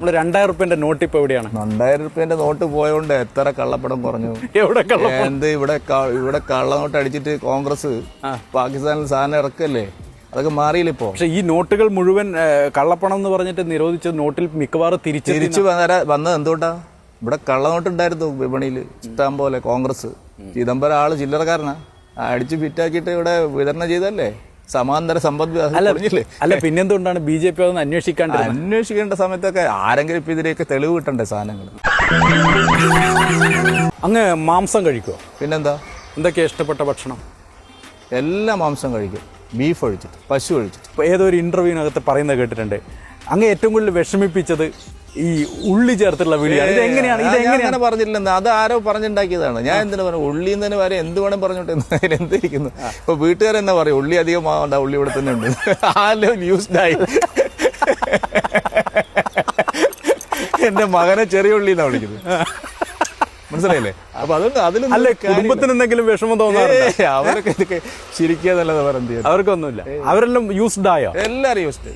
നമ്മൾ 2000 രൂപയുടെ നോട്ട് ഇപ്പൊ എവിടെയാണ്? 2000 രൂപേന്റെ നോട്ട് പോയോണ്ട് എത്ര കള്ളപ്പടം കുറഞ്ഞു. എവിടെ എന്ത് ഇവിടെ കള്ളനോട്ട് അടിച്ചിട്ട് കോൺഗ്രസ് പാകിസ്ഥാനിൽ സാധനം ഇറക്കല്ലേ, അതൊക്കെ മാറിയില്ല ഇപ്പോ. പക്ഷെ ഈ നോട്ടുകൾ മുഴുവൻ കള്ളപ്പണം എന്ന് പറഞ്ഞിട്ട് നിരോധിച്ചത് നോട്ടിൽ മിക്കവാറും തിരിച്ചു വന്നത് എന്തുകൊണ്ടാ? ഇവിടെ കള്ളനോട്ട് ഉണ്ടായിരുന്നു വിപണിയിൽ ഇഷ്ടം പോലെ. കോൺഗ്രസ് ചിദംബരം ആള് ചില്ലറക്കാരനാ, അടിച്ച് ഫിറ്റാക്കിയിട്ട് ഇവിടെ വിതരണം ചെയ്തല്ലേ, സമാന്തര സമ്പദ് അല്ല. പിന്നെന്തുകൊണ്ടാണ് BJP അതൊന്ന് അന്വേഷിക്കേണ്ട സമയത്തൊക്കെ ആരെങ്കിലും ഇപ്പൊ ഇതിലേക്ക് തെളിവ് കിട്ടണ്ടേ സാധനങ്ങൾ. അങ്ങ് മാംസം കഴിക്കുമോ? പിന്നെന്താ, എന്തൊക്കെയാ ഇഷ്ടപ്പെട്ട ഭക്ഷണം? എല്ലാ മാംസം കഴിക്കും, ബീഫ് കഴിച്ചിട്ട്, പശു കഴിച്ചിട്ട്. ഇപ്പോൾ ഏതോ ഒരു ഇന്റർവ്യൂവിനകത്ത് പറയുന്നത് കേട്ടിട്ടുണ്ട്, അങ്ങ് ഏറ്റവും കൂടുതൽ വിഷമിപ്പിച്ചത് ഈ ഉള്ളി ചേർത്തുള്ള വീഡിയോയാണ്. ഇതെങ്ങനെയാണ് പറഞ്ഞിട്ടില്ലെന്ന്, അത് ആരോ പറഞ്ഞുണ്ടാക്കിയതാണ്. ഞാൻ എന്തിനാ പറഞ്ഞു, ഉള്ളി തന്നെ വരെ എന്ത് വേണം പറഞ്ഞോട്ടെ, എന്തിരിക്കുന്നു. ഇപ്പൊ വീട്ടുകാരെന്നാ പറയും ഉള്ളി അധികം ആവണ്ട, ഉള്ളി ഇവിടെ തന്നെ ഉണ്ട്. ആലോ ന്യൂസ്ഡായി എന്റെ മകനെ ചെറിയ ഉള്ളി എന്നാ വിളിക്കുന്നത്, മനസ്സിലായില്ലേ? അപ്പൊ അതുകൊണ്ട് അതിൽ കുടുംബത്തിന് എന്തെങ്കിലും വിഷമം തോന്നാറുണ്ട്? അവരൊക്കെ ഇതൊക്കെ ശരിക്കാന്നല്ലാതെ വേറെ എന്ത് ചെയ്യാൻ? അവർക്കൊന്നുമില്ല, അവരെല്ലാം യൂസ്ഡ് ആയോ? എല്ലാരും യൂസ്ഡ്.